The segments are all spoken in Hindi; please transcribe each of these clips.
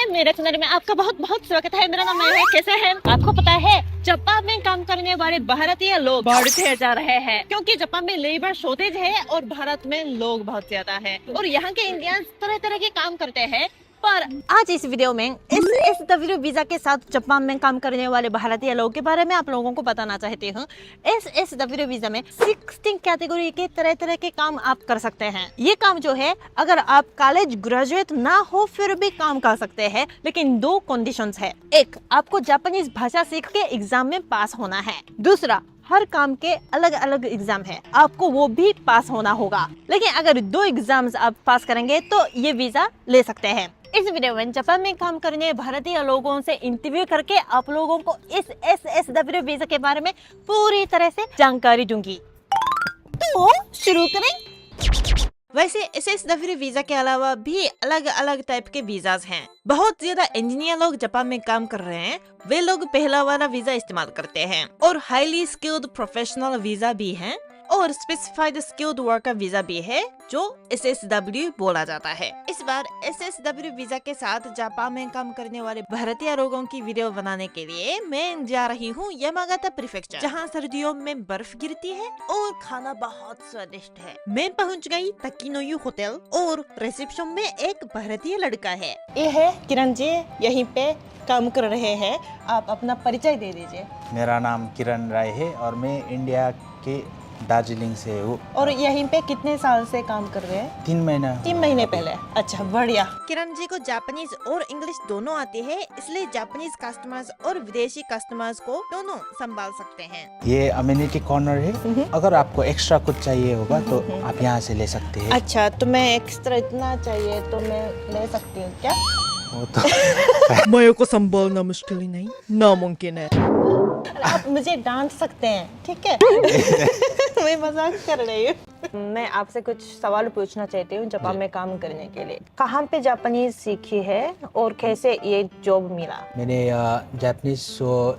मेरे चैनल में आपका बहुत बहुत स्वागत है। मेरा नाम है। कैसे हैं? आपको पता है जापान में काम करने वाले भारतीय लोग बढ़ते जा रहे हैं क्योंकि जापान में लेबर शॉर्टेज है और भारत में लोग बहुत ज्यादा है और यहाँ के इंडियंस तरह तरह के काम करते हैं। पर आज इस वीडियो में SSW वीजा के साथ जापान में काम करने वाले भारतीय लोगों के बारे में आप लोगों को बताना चाहती हूँ। SSW वीजा में 16 कैटेगरी के तरह तरह के काम आप कर सकते हैं। ये काम जो है अगर आप कॉलेज ग्रेजुएट ना हो फिर भी काम कर सकते हैं, लेकिन दो कंडीशंस है। एक, आपको जापानीज भाषा सीख के एग्जाम में पास होना है। दूसरा, हर काम के अलग अलग एग्जाम है, आपको वो भी पास होना होगा। लेकिन अगर दो एग्जाम्स आप पास करेंगे तो ये वीजा ले सकते हैं। इस वीडियो में जापान में काम करने भारतीय लोगों से इंटरव्यू करके आप लोगों को इस SSW वीजा के बारे में पूरी तरह से जानकारी दूंगी। तो शुरू करें। वैसे SSW वीजा के अलावा भी अलग अलग टाइप के वीजाज हैं। बहुत ज्यादा इंजीनियर लोग जापान में काम कर रहे हैं, वे लोग पहला वाला वीजा इस्तेमाल करते हैं। और हाईली स्किल्ड प्रोफेशनल वीजा भी है और स्पेसिफाइड स्किल्ड वर्कर वीजा भी है जो SSW बोला जाता है। इस बार SSW वीजा के साथ जापान में काम करने वाले भारतीय लोगों की वीडियो बनाने के लिए मैं जा रही हूँ यामागाता प्रीफेक्चर, जहाँ सर्दियों में बर्फ गिरती है और खाना बहुत स्वादिष्ट है। मैं पहुँच गई तकिनोयू होटल और रिसेप्शन में एक भारतीय लड़का है। ये है किरण जी, यहीं पे काम कर रहे हैं। आप अपना परिचय दे दीजिए। मेरा नाम किरण राय है और मैं इंडिया के दार्जिलिंग से हूँ। और यहीं पे कितने साल से काम कर रहे हैं? 3 महीने पहले। अच्छा, बढ़िया। किरण जी को जापानीज और इंग्लिश दोनों आती है, इसलिए जापानीज कस्टमर्स और विदेशी कस्टमर्स को दोनों संभाल सकते हैं। ये अम्यूनिटी कॉर्नर है, अगर आपको एक्स्ट्रा कुछ चाहिए होगा तो आप यहाँ से ले सकते हैं। अच्छा, तो मैं एक्स्ट्रा इतना चाहिए तो मैं ले सकती हूँ क्या? वो तो मेरे को संभालना मुश्किल ही नहीं, नामुमकिन है। आप मुझे डांट सकते हैं, ठीक है? मैं मजाक कर रही हूँ। मैं आपसे कुछ सवाल पूछना चाहती हूँ जापान में काम करने के लिए। कहाँ पे जापानीज सीखी है और कैसे ये जॉब मिला? मैंने जापानीज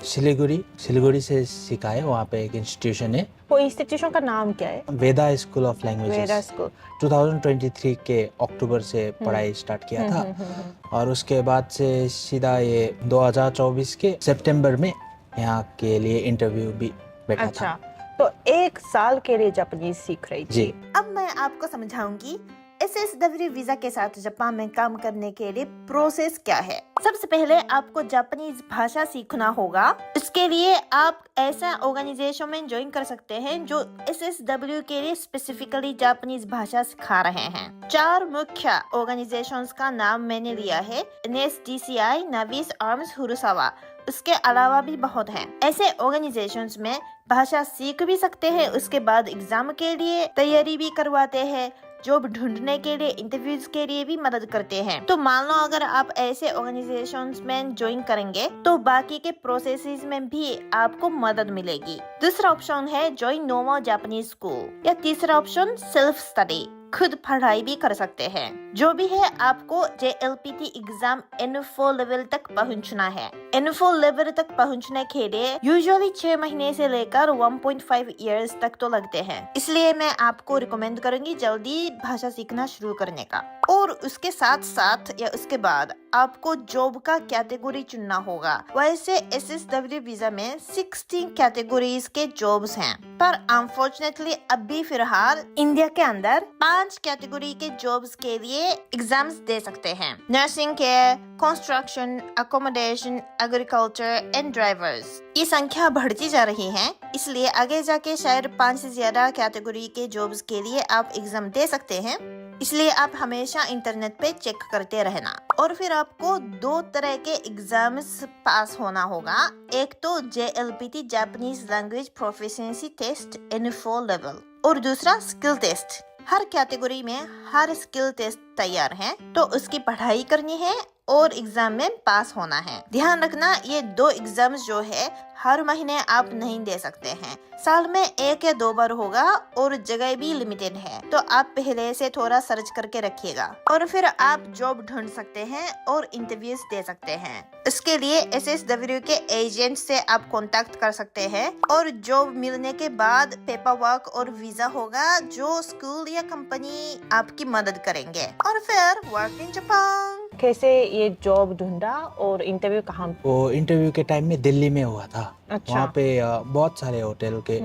सिलीगुड़ी से सीखा है। वहाँ पे एक इंस्टीट्यूशन है। वो इंस्टीट्यूशन का नाम क्या है? Veda school of languages. Veda school. 2023 के अक्टूबर से पढ़ाई स्टार्ट किया था और उसके बाद से सीधा ये 2024 के सितंबर में यहाँ के लिए इंटरव्यू भी बैठा अच्छा, था। तो 1 साल के लिए जापानीज सीख रही थी। जी। अब मैं आपको समझाऊंगी SSW वीजा के साथ जापान में काम करने के लिए प्रोसेस क्या है। सबसे पहले आपको जापानीज भाषा सीखना होगा। इसके लिए आप ऐसा ऑर्गेनाइजेशन में ज्वाइन कर सकते हैं जो SSW के लिए स्पेसिफिकली जापानीज भाषा सिखा रहे हैं। 4 मुख्य ऑर्गेनाइजेशंस का नाम मैंने लिया है। NSDCI, नाविस आर्म्स, हुरुसावा। उसके अलावा भी बहुत हैं। ऐसे ऑर्गेनाइजेशंस में भाषा सीख भी सकते हैं, उसके बाद एग्जाम के लिए तैयारी भी करवाते हैं, जॉब ढूंढने के लिए, इंटरव्यूज के लिए भी मदद करते हैं। तो मान लो अगर आप ऐसे ऑर्गेनाइजेशंस में ज्वाइन करेंगे तो बाकी के प्रोसेसेस में भी आपको मदद मिलेगी। दूसरा ऑप्शन है ज्वाइन नॉर्मल जापानीज स्कूल, या तीसरा ऑप्शन सेल्फ स्टडी, खुद पढ़ाई भी कर सकते हैं। जो भी है, आपको JLPT एग्जाम N4 लेवल तक पहुंचना है। N4 लेवल तक पहुंचने के लिए यूजुअली 6 महीने से लेकर 1.5 इयर्स तक तो लगते हैं। इसलिए मैं आपको रिकमेंड करूंगी जल्दी भाषा सीखना शुरू करने का। और उसके साथ साथ या उसके बाद आपको जॉब का कैटेगरी चुनना होगा। वैसे SSW वीजा में 16 कैटेगरीज के जॉब्स हैं, पर अनफॉर्चुनेटली अभी फिलहाल इंडिया के अंदर 5 कैटेगरी के जॉब्स के लिए एग्जाम्स दे सकते हैं। Nursing care, construction, accommodation, agriculture and drivers. ये संख्या बढ़ती जा रही है, इसलिए आगे जाके शायद 5 से ज्यादा कैटेगरी के जॉब्स के लिए आप एग्जाम दे सकते हैं। इसलिए आप हमेशा इंटरनेट पे चेक करते रहना। और फिर आपको 2 तरह के एग्जाम्स पास होना होगा। एक तो JLPT Japanese language proficiency test N4 level और दूसरा स्किल टेस्ट। हर कैटेगरी में हर स्किल टेस्ट तैयार है, तो उसकी पढ़ाई करनी है और एग्जाम में पास होना है। ध्यान रखना, ये 2 एग्जाम्स जो है हर महीने आप नहीं दे सकते हैं, साल में 1 या 2 बार होगा और जगह भी लिमिटेड है, तो आप पहले से थोड़ा सर्च करके रखिएगा और फिर आप जॉब ढूंढ सकते हैं और इंटरव्यूज दे सकते हैं। इसके लिए SSW के एजेंट से आप कांटेक्ट कर सकते हैं और जॉब मिलने के बाद पेपर वर्क और वीजा होगा जो स्कूल या कंपनी आपकी मदद करेंगे और फिर वर्क इन जापान। कैसे ये जॉब ढूंढा और इंटरव्यू कहाँ? वो इंटरव्यू के टाइम में दिल्ली में हुआ था। अच्छा। वहाँ पे बहुत सारे होटल के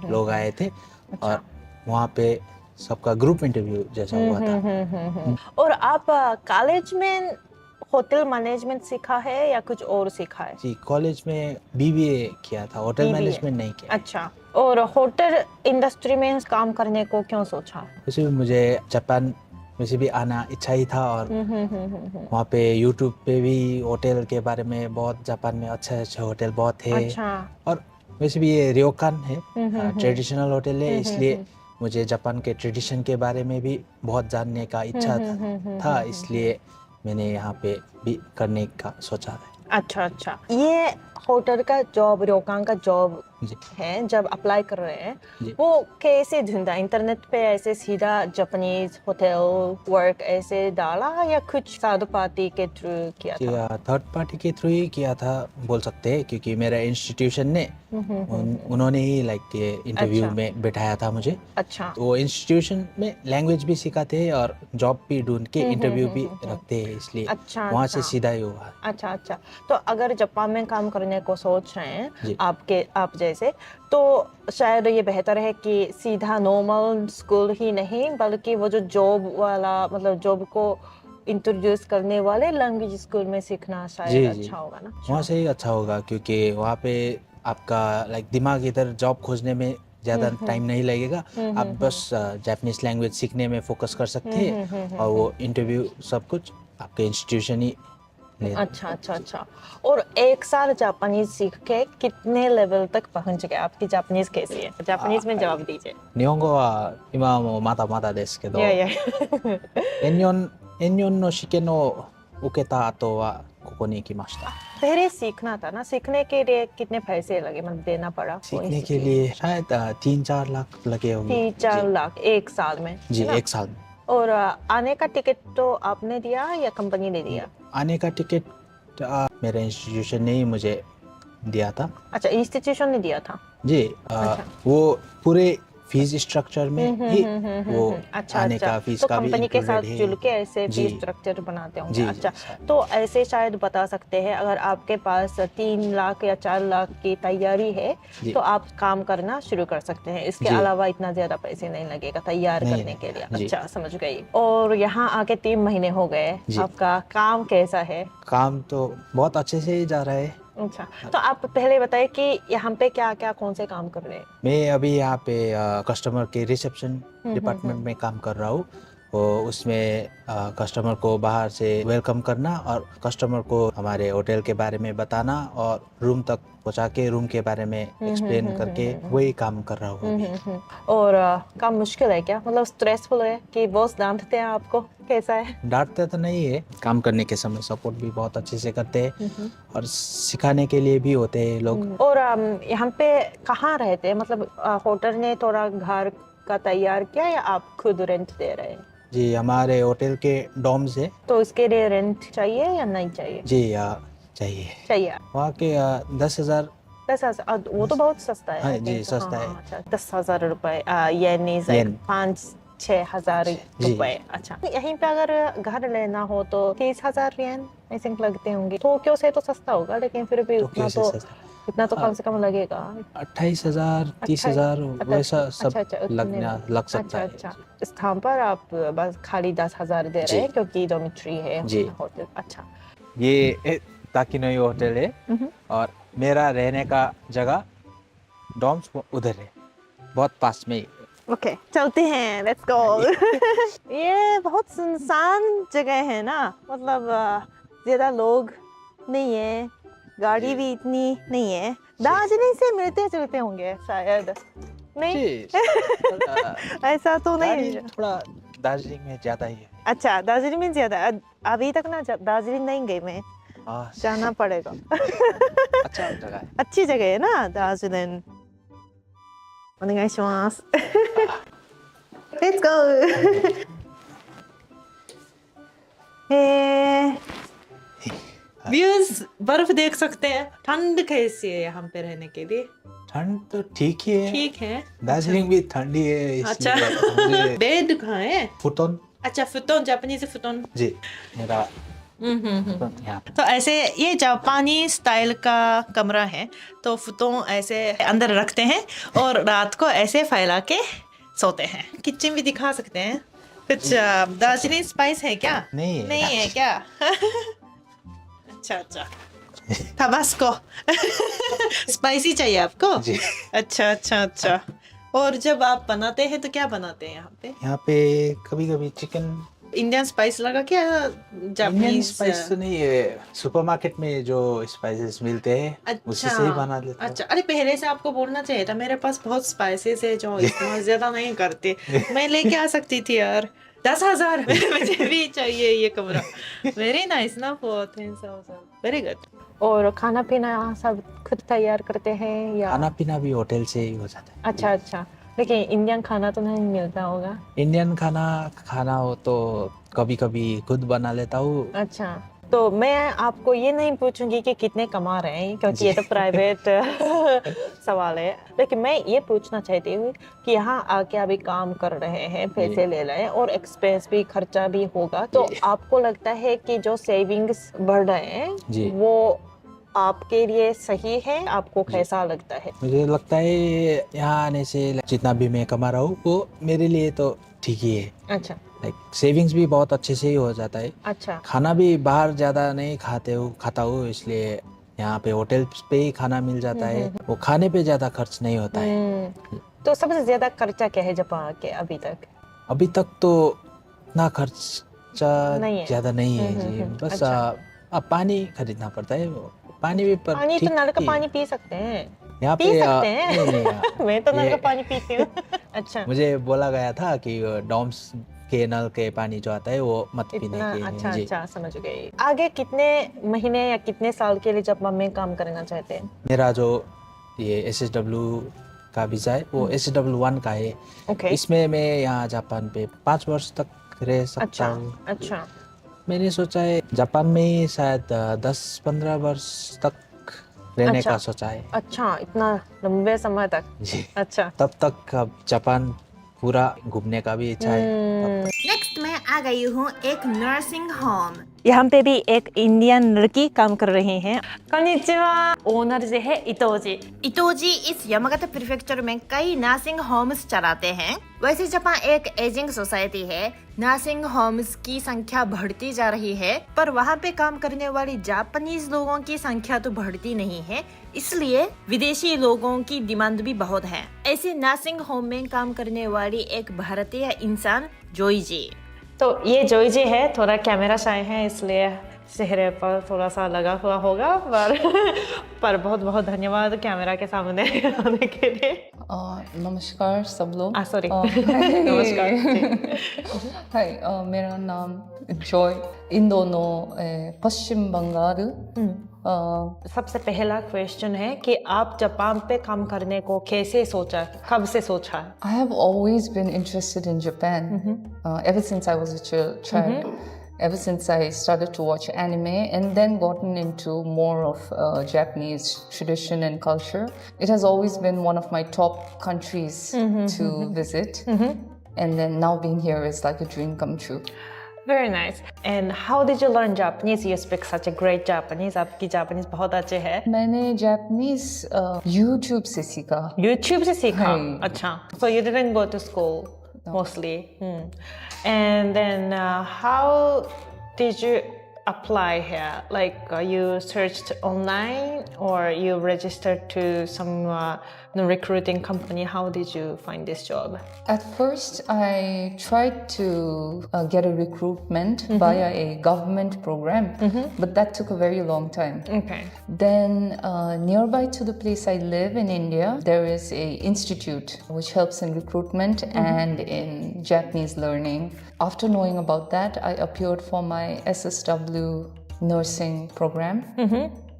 लोग आए थे और वहाँ पे सबका ग्रुप इंटरव्यू जैसा हुआ था। और आप कॉलेज में होटल मैनेजमेंट सीखा है या कुछ और सीखा है? जी, कॉलेज में बीबीए किया था, होटल BBA मैनेजमेंट नहीं किया। अच्छा। और होटल इंडस्ट्री में काम करने को क्यों सोचा? वैसे भी मुझे जापान वैसे भी आना इच्छा ही था और वहाँ पे यूट्यूब पे भी होटल के बारे में बहुत, जापान में अच्छे अच्छे होटल बहुत थे। अच्छा। और वैसे भी ये रयोकान है, ट्रेडिशनल होटल है, इसलिए मुझे जापान के ट्रेडिशन के बारे में भी बहुत जानने का इच्छा था, इसलिए मैंने यहाँ पे भी करने का सोचा है। अच्छा अच्छा। ये होटल का जॉब, रयोकान का जॉब जी है, जब अप्लाई कर रहे हैं जी। वो कैसे ढूंढा? इंटरनेट पे ऐसे सीधा जापानीज होटल वर्क ऐसे डाला या कुछ थर्ड पार्टी के थ्रू किया था? थर्ड पार्टी के थ्रू ही किया था बोल सकते हैं, क्योंकि मेरा इंस्टीट्यूशन ने उन्होंने ही लाइक ये इंटरव्यू अच्छा। में बिठाया था मुझे। अच्छा। तो वो इंस्टीट्यूशन में लैंग्वेज भी सिखाते हैं और जॉब भी ढूंढ के इंटरव्यू भी रखते हैं, इसलिए अच्छा वहाँ से अच्छा। सीधा ही हुआ। अच्छा अच्छा। तो अगर जापान में काम करने को सोच रहे हैं जी। आप जैसे, तो शायद ये बेहतर है कि सीधा नॉर्मल स्कूल ही नहीं, बल्कि वो जो जॉब वाला, मतलब जॉब को इंट्रोड्यूस करने वाले लैंग्वेज स्कूल में सीखना शायद जी, अच्छा होगा ना? वहाँ से ही अच्छा होगा, क्योंकि वहाँ पे आपका लाइक दिमाग इधर जॉब खोजने में ज़्यादा टाइम नहीं लगेगा। आप बस जापानीज लैंग्वेज सीखने में फोकस कर सकते हैं और वो इंटरव्यू सब कुछ आपके इंस्टीट्यूशन ही ले। अच्छा अच्छा अच्छा। और एक साल जापानीज सीख के कितने लेवल तक पहुंच गए? आपकी जापानीज कैसी है? जापानीज में जवाब दीजिए। 日本語は今はもうまだまだですけど、いやいやN4 の試験を受けた後はここに行きました。 पहले सीखना था ना, सीखने के लिए कितने पैसे लगे, मतलब देना पड़ा? सीखने के लिए शायद 3-4 लाख लगे होंगे। 3-4 लाख एक साल में? जी, है ना? एक साल में। और आने का टिकट तो आपने दिया या कंपनी ने दिया? आने का टिकट मेरे इंस्टीट्यूशन ने ही मुझे दिया था। अच्छा, इंस्टीट्यूशन ने दिया था। जी, अच्छा। वो पूरे फीस स्ट्रक्चर में ही वो अच्छा आने अच्छा। का फीस तो का भी कंपनी के साथ इंक्लूडेड है। जुड़ के ऐसे जी। फीस स्ट्रक्चर बनाते होंगे? जी, जी, अच्छा। जी। तो ऐसे शायद बता सकते हैं, अगर आपके पास 3 लाख या 4 लाख की तैयारी है जी। तो आप काम करना शुरू कर सकते हैं। इसके जी। अलावा इतना ज्यादा पैसे नहीं लगेगा तैयार नहीं करने के लिए। जी। अच्छा, समझ गई। और यहाँ आके 3 महीने हो गए, जी। आपका काम कैसा है? काम तो बहुत अच्छे से ही जा रहा है। अच्छा, तो आप पहले बताइए कि यहाँ पे क्या क्या, कौन से काम कर रहे हैं? मैं अभी यहाँ पे कस्टमर के रिसेप्शन डिपार्टमेंट में काम कर रहा हूँ। उसमें कस्टमर को बाहर से वेलकम करना और कस्टमर को हमारे होटल के बारे में बताना और रूम तक पहुँचा के रूम के बारे में एक्सप्लेन करके वही काम कर रहा हूँ अभी। और काम मुश्किल है क्या, मतलब स्ट्रेसफुल है कि बॉस डांटते हैं आपको, कैसा है? डांटते तो नहीं है, काम करने के समय सपोर्ट भी बहुत अच्छे से करते हैं और सिखाने के लिए भी होते हैं लोग। और यहाँ पे कहाँ रहते हैं, मतलब होटल ने थोड़ा घर का तैयार किया या आप खुद रेंट दे रहे हैं? जी, हमारे होटल के डॉर्म्स है। तो इसके लिए रेंट चाहिए या नहीं चाहिए? जी, चाहिए। चाहिए। वहाँ के 10,000। 10,000 वो तो बहुत सस्ता है। हाँ I जी, think। सस्ता है। अच्छा, 10,000 रुपए, येन इज येन। 5-6 हजार जी। रुपए। अच्छा, यहीं पे अगर घर लेना हो तो 30,000 येन आई थिंक लगते होंगे। टोक्यो से तो सस्ता होगा, लेकिन फिर भी टोक्यो से सस्ता। इतना तो कम से कम लगेगा। 28,000 30,000 वैसा सब उतने लग सकता है। अच्छा। स्थान पर आप बस खाली 10,000 दे रहे हैं जी। क्योंकि डॉर्मिटरी है जी। होटल। अच्छा। ये ताकिनोई होटल है और मेरा रहने का जगह डॉर्म्स उधर है, बहुत पास में ही। ओके, चलते हैं, लेट्स गो। ये बहुत सुनसान जगह है ना, मतलब ज्यादा लोग नहीं है, गाड़ी भी इतनी नहीं है। दार्जिलिंग से मिलते जुलते होंगे शायद, नहीं? जी, ऐसा तो नहीं गाड़ी है। थोड़ा दार्जिलिंग में ज्यादा ही है। अच्छा, दार्जिलिंग में ज्यादा। अभी तक ना दार्जिलिंग नहीं गई मैं, हाँ, जाना पड़ेगा। अच्छा जगह है। अच्छी जगह है ना दार्जिलिंग। お願いします。Let's go! व्यूज बर्फ देख सकते हैं। ठंड कैसी है यहाँ पे रहने के लिए? ठंड तो ठीक ही है। ठीक है। दार्जिलिंग भी ठंडी है, अच्छा। इसलिए मुझे बेड कहाँ है? फुटन। अच्छा, फुटन, जापानीज फुटन। जी, मेरा यहाँ पे तो ऐसे ये जापानी स्टाइल का कमरा है, तो फुतों ऐसे अंदर रखते हैं और रात को ऐसे फैला के सोते हैं। किचन भी दिखा सकते हैं। कुछ दार्जिलिंग स्पाइस है क्या? नहीं है क्या? अच्छा तबास्को स्पाइसी चाहिए आपको? जी। अच्छा। और जब आप बनाते हैं तो क्या बनाते हैं यहाँ पे? यहाँ पे कभी कभी चिकन इंडियन स्पाइस लगा क्या? इंडियन जापानीज स्पाइस तो नहीं है, सुपरमार्केट में जो स्पाइसेस मिलते हैं उसी से ही बना लेते हैं। अच्छा, अरे पहले से आपको बोलना चाहिए था, मेरे पास बहुत स्पाइसेस है जो इस्तेमाल ज्यादा नहीं करते, मैं लेके आ सकती थी यार। 10,000 मुझे भी चाहिए ये कमरा। वेरी नाइस ना, फॉर 10,000, वेरी गुड। और खाना पीना सब खुद तैयार करते हैं या? खाना पीना भी होटल से ही हो जाता है। अच्छा, लेकिन इंडियन खाना तो नहीं मिलता होगा? इंडियन खाना हो तो कभी कभी खुद बना लेता हूँ। अच्छा, तो मैं आपको ये नहीं पूछूंगी कि कितने कमा रहे हैं, क्योंकि ये तो प्राइवेट सवाल है, लेकिन मैं ये पूछना चाहती हूँ कि यहाँ आके अभी काम कर रहे हैं, पैसे ले रहे हैं और एक्सपेंस भी, खर्चा भी होगा, तो आपको लगता है कि जो सेविंग्स बढ़ रहे हैं वो आपके लिए सही है? आपको कैसा लगता है? मुझे लगता है यहाँ आने से जितना भी मैं कमा रहा हूँ वो मेरे लिए तो ठीक ही है। अच्छा, लाइक सेविंग्स भी बहुत अच्छे से ही हो जाता है। अच्छा, खाना भी बाहर ज्यादा नहीं खाता हूँ, इसलिए यहाँ पे होटल पे ही खाना मिल जाता है। वो खाने पे ज्यादा खर्च नहीं होता है। तो सबसे ज्यादा खर्चा क्या है जापान के अभी तक? अभी तक तो इतना खर्चा नहीं है। ज्यादा नहीं है जी। बस अच्छा। अब पानी खरीदना पड़ता है, पानी भी पर पानी तो ठीक नल का ही। पानी पी सकते हैं। यहाँ पी पे सकते हैं? नहीं, मैं तो नल का ये- पानी पीती हूँ। अच्छा, मुझे बोला गया था कि डॉम्स के नल के पानी जो आता है वो मत पीने इतना के लिए। जी। अच्छा, समझ गई। आगे कितने महीने या कितने साल के लिए जापान में काम करना चाहते हैं? मेरा जो ये SSW का वीजा है वो SSW1 का है। ओके, इसमें मैं यहाँ जापान पे 5 वर्ष तक रह सकता अच्छा, हूँ। अच्छा, मैंने सोचा है जापान में ही शायद 10-15 वर्ष तक रहने अच्छा। का सोचा है। अच्छा, इतना लंबे समय तक? जी। अच्छा। तब तक अब जापान पूरा घूमने का भी इच्छा है। नेक्स्ट मैं आ गई हूँ एक नर्सिंग होम। यहाँ पे भी एक इंडियन लड़की काम कर रही है। konnichiwa। ओनर जो है इतो जी इस यामागाता प्रीफेक्चर में कई नर्सिंग होम्स चलाते हैं। वैसे जापान एक एजिंग सोसाइटी है, नर्सिंग होम्स की संख्या बढ़ती जा रही है, पर वहाँ पे काम करने वाली जापानीज लोगों की संख्या तो बढ़ती नहीं है, इसलिए विदेशी लोगों की डिमांड भी बहुत है। ऐसे नर्सिंग होम में काम करने वाली एक भारतीय इंसान जोई जी। तो ये जोई जी है, थोड़ा कैमरा शाय है इसलिए चेहरे पर थोड़ा सा लगा हुआ होगा, पर बहुत बहुत धन्यवाद कैमरा के सामने आने के लिए। नमस्कार सब लोग। सॉरी नमस्कार। हाय, मेरा नाम जॉय, इन दोनों पश्चिम बंगाल। सबसे पहला क्वेश्चन है कि आप जापान पे काम करने को कैसे सोचा, कब से सोचा? I have always been interested in Japan ever since I was a child. Ever since I started to watch anime and then gotten into more of Japanese tradition and culture, it has always been one of my top countries to visit. And then now being here is like a dream come true. Very nice. And how did you learn Japanese? You speak such a great Japanese. आपकी जापानीज बहुत अच्छे है। मैंने Japanese YouTube से सीखा। YouTube से सीखा? हाँ। अच्छा। So you didn't go to school mostly. And then how did you apply here? Like you searched online or you registered to some recruiting company? How did you find this job? At first, I tried to get a recruitment via a government program, but that took a very long time. Okay. Then nearby to the place I live in India, there is a institute which helps in recruitment and in Japanese learning. After knowing about that, I appeared for my SSW nursing program.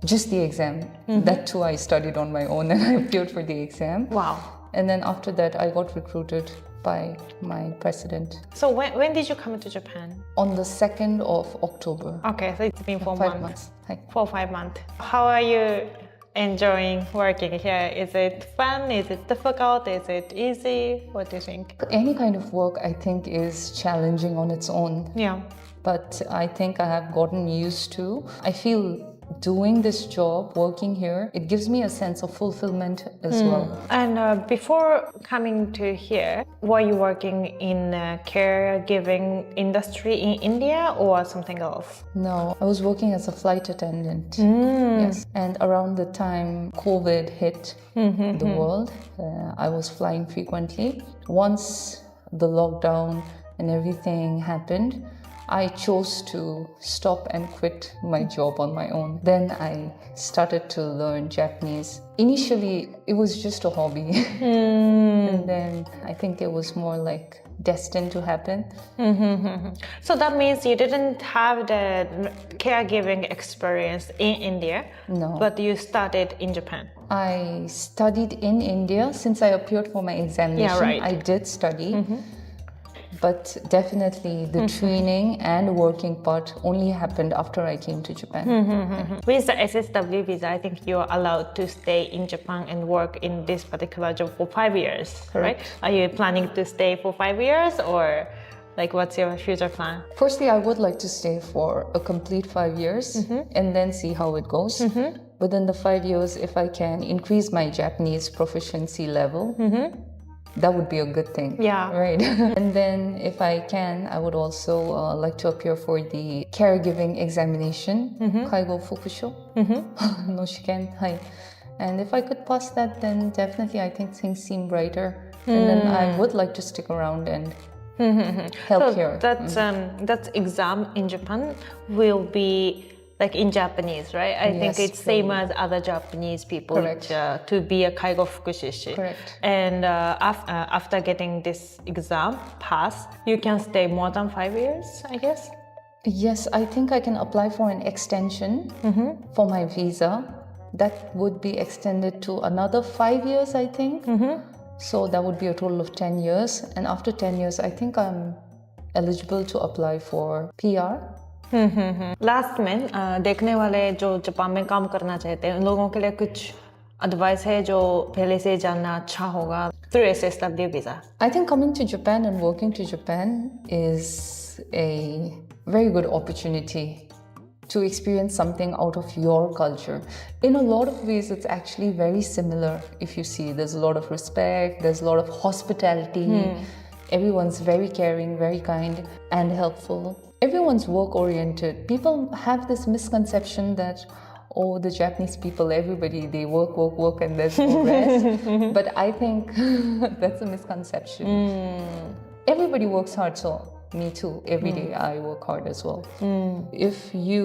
Just the exam. That too I studied on my own and I appeared for the exam. Wow. And then after that, I got recruited by my president. So when did you come to Japan? On the 2nd of October. Okay, so it's been 4 5 months. months. Hi. 4 or 5 months. How are you enjoying working here? Is it fun? Is it difficult? Is it easy? What do you think? Any kind of work I think is challenging on its own. Yeah. but I think I have gotten used to. I feel doing this job, working here, it gives me a sense of fulfillment as well. And before coming to here, were you working in caregiving industry in India or something else? No, I was working as a flight attendant. Yes, and around the time COVID hit the world, I was flying frequently. Once the lockdown and everything happened, I chose to stop and quit my job on my own. Then I started to learn Japanese. Initially, it was just a hobby. And then I think it was more like destined to happen. So that means you didn't have the caregiving experience in India, No. but you started in Japan. I studied in India since I appeared for my examination. Yeah, right. I did study. But definitely the training and working part only happened after I came to Japan. With the SSW visa, I think you're allowed to stay in Japan and work in this particular job for 5 years, right? Are you planning to stay for 5 years, or like what's your future plan? Firstly, I would like to stay for a complete 5 years and then see how it goes. Within the 5 years, if I can increase my Japanese proficiency level, that would be a good thing. Yeah. Right. And then if I can, I would also like to appear for the caregiving examination, Kaigo Fukusho no shiken. Hai. And if I could pass that, then definitely I think things seem brighter. And then I would like to stick around and help here. That's exam in Japan will be like in Japanese, right? I think Yes, it's same as other Japanese people. Correct. To be a kaigo fukushishi. Correct. And after getting this exam pass, you can stay more than 5 years, I guess. Yes, I think I can apply for an extension for my visa. That would be extended to another 5 years, I think. So that would be a total of 10 years. And after 10 years, I think I'm eligible to apply for PR. Last में देखने वाले जो जापान में काम करना चाहते हैं उन लोगों के लिए कुछ एडवाइस है जो पहले से जानना अच्छा होगा through SSW visa? I think coming to Japan and working to Japan is a very good opportunity to experience something out of your culture. In a lot of ways, it's actually very similar. If you see, there's a lot of respect, there's a lot of hospitality. Everyone's very caring, very kind, and helpful. Everyone's work-oriented. People have this misconception that, oh, the Japanese people, everybody, they work, work, work, and there's no rest. But I think that's a misconception. Everybody works hard, so me too. Every day I work hard as well. If you,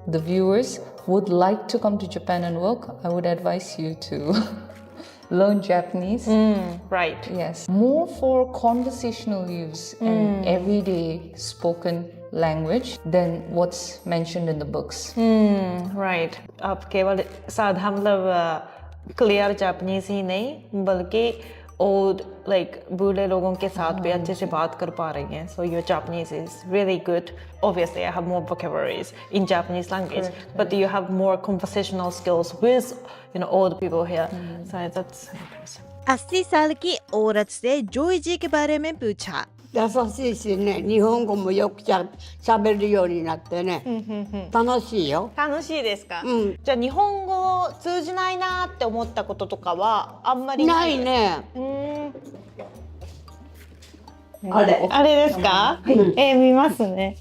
the viewers, would like to come to Japan and work, I would advise you to learn Japanese. Right. Yes, more for conversational use and everyday spoken language than what's mentioned in the books. Right. आप केवल साधा मतलब क्लियर जापानीज ही नहीं बल्कि old like बूढ़े लोगों के साथ भी अच्छे से बात कर पा रही हैं. So your Japanese is really good. Obviously, I have more vocabularies in Japanese language, but you have more conversational skills with old people here. So that's impressive. 80 साल की औरत से जोई जी के बारे में पूछा. 優しいしね、日本語もよくしゃべるようになってね、楽しいよ。楽しいですか、じゃあ日本語通じないなって思ったこととかはあんまりなないいね。あれですか、見ますね。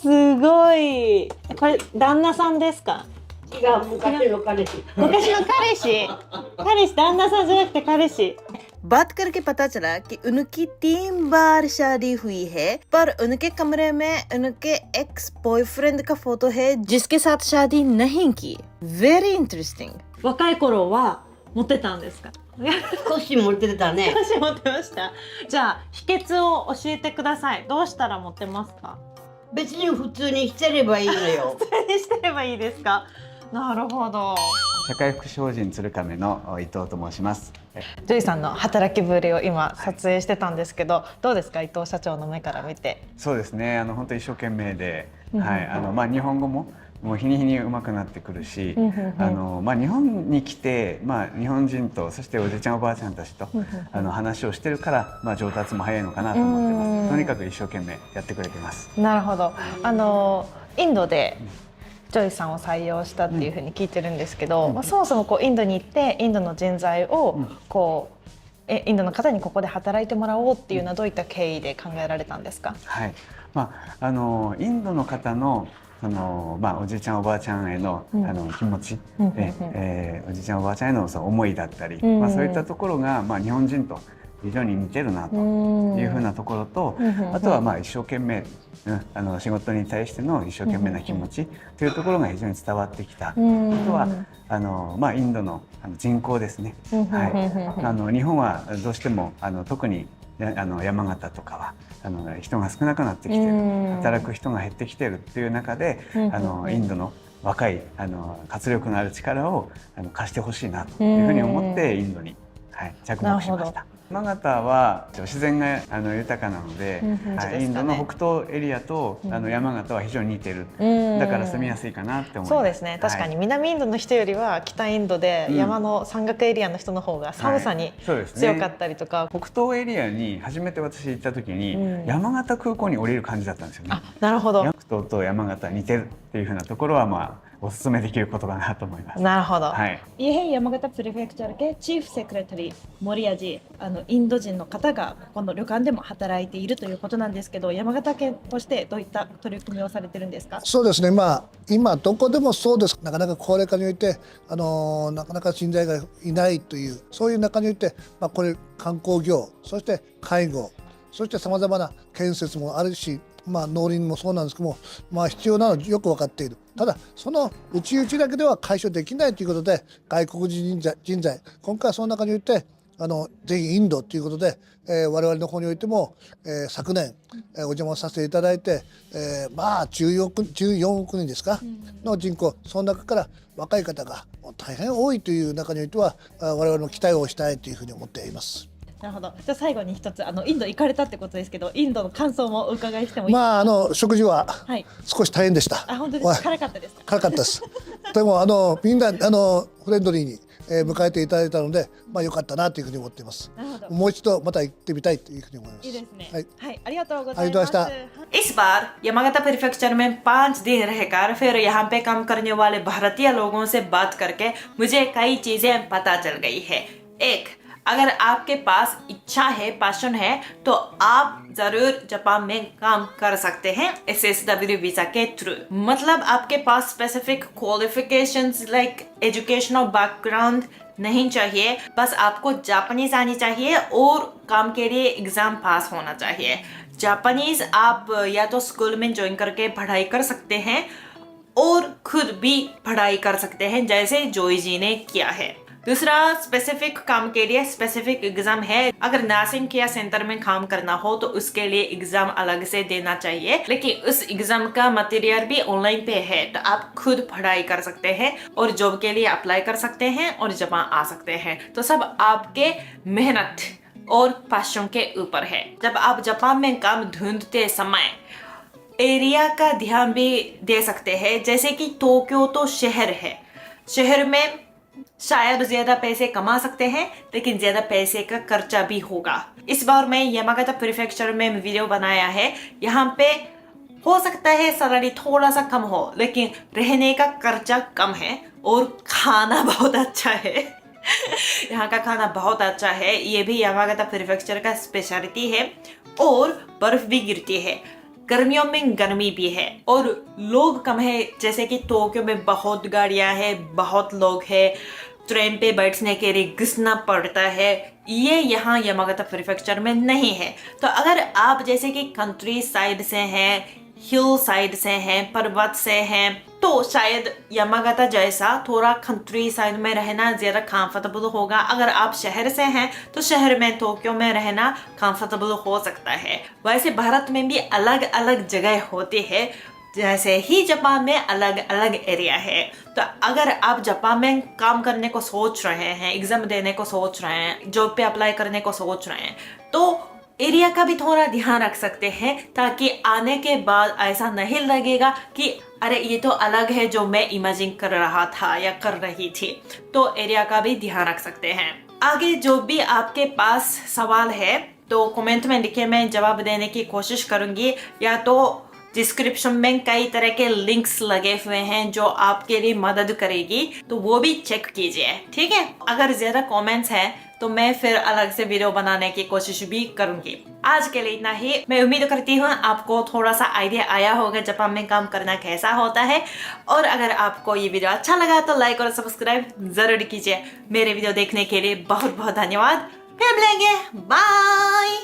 すごい。これ旦那さんですか？違う、昔の彼氏。昔の彼氏。旦那さんじゃなくて彼氏。बात करके पता चला कि उनकी 3 बार शादी हुई है, पर उनके कमरे में उनके एक्स बॉयफ्रेंड का फोटो है जिसके साथ शादी नहीं की. Very interesting. 若い頃はモテたんですか？少しモテてたね。私モテました。じゃあ秘訣を教えてください。どうしたらモテますか？別に普通にしてればいいのよ。普通にしてればいいですか？なるほど。社会福祉法人鶴亀の伊藤と申します。ジョイさんの働きぶりを今撮影してたんですけど、どうですか伊藤社長の目から見て。そうですね。本当一生懸命で、はい、日本語ももう日に日に上手くなってくるし、日本に来て、日本人とそしておじいちゃんおばあちゃんたちと話をしてるから、上達も早いのかなと思ってます。とにかく一生懸命やってくれてます。なるほど。インドでジョイさんを採用したっていうふうに聞いてるんですけど、そもそもインドに行ってインドの人材をインドの方にここで働いてもらおうっていうのはどういった経緯で考えられたんですか？はい、インドの方のおじいちゃんおばあちゃんへの、気持ち、おじいちゃんおばあちゃんへのその思いだったり、そういったところが、日本人と非常に似てるなというふうなところと、あとは一生懸命、仕事に対しての一生懸命な気持ちというところが非常に伝わってきた。あとはインドの人口ですね。日本はどうしても特に山形とかは人が少なくなってきてる、働く人が減ってきてるっていう中で、インドの若い活力のある力を貸してほしいなというふうに思ってインドに、着目しました。山形は自然が豊かなので、インドの北東エリアと山形は非常に似てる。だから住みやすいかなって思います。そうですね。確かに南インドの人よりは北インドで山の山岳エリアの人の方が寒さに強かったりとか。北東エリアに初めて私行った時に、山形空港に降りる感じだったんですよね。なるほど。北東と山形似てるっていうふうなところはおすすめできることかなと思います。なるほど。ये है山形プレフェクチャーकेチーフセクレタリー森谷寺、インド人の方がこの旅館でも働いているということなんですけど、山形県としてどういった取り組みをされてるんですか？そうですね、今どこでもそうです。なかなか高齢化においてなかなか人材がいないというそういう中において、これ観光業、そして介護、そしてさまざまな建設もあるし、農林もそうなんですけども、必要なのはよく分かっている。ただその内々だけでは解消できないということで、外国人人材今回はその中においてぜひインドということで、我々の方においても、昨年、お邪魔させていただいて、14億人ですか、の人口、その中から若い方が大変多いという中においては、我々の期待をしたいというふうに思っています。なるほど。じゃあ最後に一つインド行かれたってことですけど、インドの感想もお伺いしてもいいですか？食事は少し大変でした。本当ですか？辛かったですか？辛かったです。でもみんなフレンドリーに迎えていただいたので、良かったなというふうに思っています。もう一度また行ってみたいというふうに思います。いいですね。はい、ありがとうございありがます。とうございました。इस बार यमागता प्रीफेक्चर में 5 दिन रहकर फिर यहाँ पे काम करने वाले भारतीय लोगों से बात करके मुझे कई चीजें पता चल गई है। एक, अगर आपके पास इच्छा है, पैशन है, तो आप जरूर जापान में काम कर सकते हैं SSW वीजा के थ्रू। मतलब आपके पास specific qualifications like educational background नहीं चाहिए, बस आपको जापानीज आनी चाहिए और काम के लिए एग्जाम पास होना चाहिए। जापानीज आप या तो स्कूल में ज्वाइन करके पढ़ाई कर सकते हैं और खुद भी पढ़ाई कर सकते हैं, जैसे जोई जी ने किया है। दूसरा, स्पेसिफिक काम के लिए स्पेसिफिक एग्जाम है। अगर नर्सिंग केयर सेंटर में काम करना हो तो उसके लिए एग्जाम अलग से देना चाहिए, लेकिन उस एग्जाम का मटेरियल भी ऑनलाइन पे है, तो आप खुद पढ़ाई कर सकते हैं और जॉब के लिए अप्लाई कर सकते हैं और जापान आ सकते हैं। तो सब आपके मेहनत और पैशन के ऊपर है। जब आप जापान में काम ढूंढते समय एरिया का ध्यान भी दे सकते हैं, जैसे कि टोक्यो तो शहर है, शहर में शायद ज्यादा पैसे कमा सकते हैं, लेकिन ज्यादा पैसे का खर्चा भी होगा। इस बार मैं यमागता प्रीफेक्चर में वीडियो बनाया है। यहाँ पे हो सकता है सैलरी थोड़ा सा कम हो, लेकिन रहने का खर्चा कम है और खाना बहुत अच्छा है। यहाँ का खाना बहुत अच्छा है, ये भी यमागता प्रीफेक्चर का स्पेशलिटी है। और बर्फ भी गिरती है, गर्मियों में गर्मी भी है और लोग कम है, जैसे कि टोक्यो में बहुत गाड़ियां हैं, बहुत लोग हैं, ट्रेन पे बैठने के लिए घिसना पड़ता है। ये यहाँ यमागता प्रीफेक्चर में नहीं है। तो अगर आप जैसे कि कंट्री साइड से हैं, हिल साइड से हैं, पर्वत से हैं, तो शायद यमागता जैसा थोड़ा कंट्री साइड में रहना ज़्यादा कंफर्टेबल होगा। अगर आप शहर से हैं तो शहर में टोक्यो में रहना कंफर्टेबल हो सकता है। वैसे भारत में भी अलग अलग जगह होती है, जैसे ही जापान में अलग अलग एरिया है। तो अगर आप जापान में काम करने को सोच रहे हैं, एग्जाम देने को सोच रहे हैं, जॉब पे अप्लाई करने को सोच रहे हैं, तो एरिया का भी थोड़ा ध्यान रख सकते हैं ताकि आने के बाद ऐसा नहीं लगेगा कि अरे ये तो अलग है जो मैं इमेजिन कर रहा था या कर रही थी। तो एरिया का भी ध्यान रख सकते हैं। आगे जो भी आपके पास सवाल है तो कमेंट में लिखे, मैं जवाब देने की कोशिश करूंगी। या तो डिस्क्रिप्शन में कई तरह के लिंक्स लगे हुए हैं जो आपके लिए मदद करेगी, तो वो भी चेक कीजिए, ठीक है। अगर ज्यादा कमेंट्स हैं तो मैं फिर अलग से वीडियो बनाने की कोशिश भी करूंगी। आज के लिए इतना ही। मैं उम्मीद करती हूँ आपको थोड़ा सा आइडिया आया होगा जापान में काम करना कैसा होता है। और अगर आपको ये वीडियो अच्छा लगा तो लाइक और सब्सक्राइब जरूर कीजिए। मेरे वीडियो देखने के लिए बहुत बहुत धन्यवाद। फिर मिलेंगे, बाय।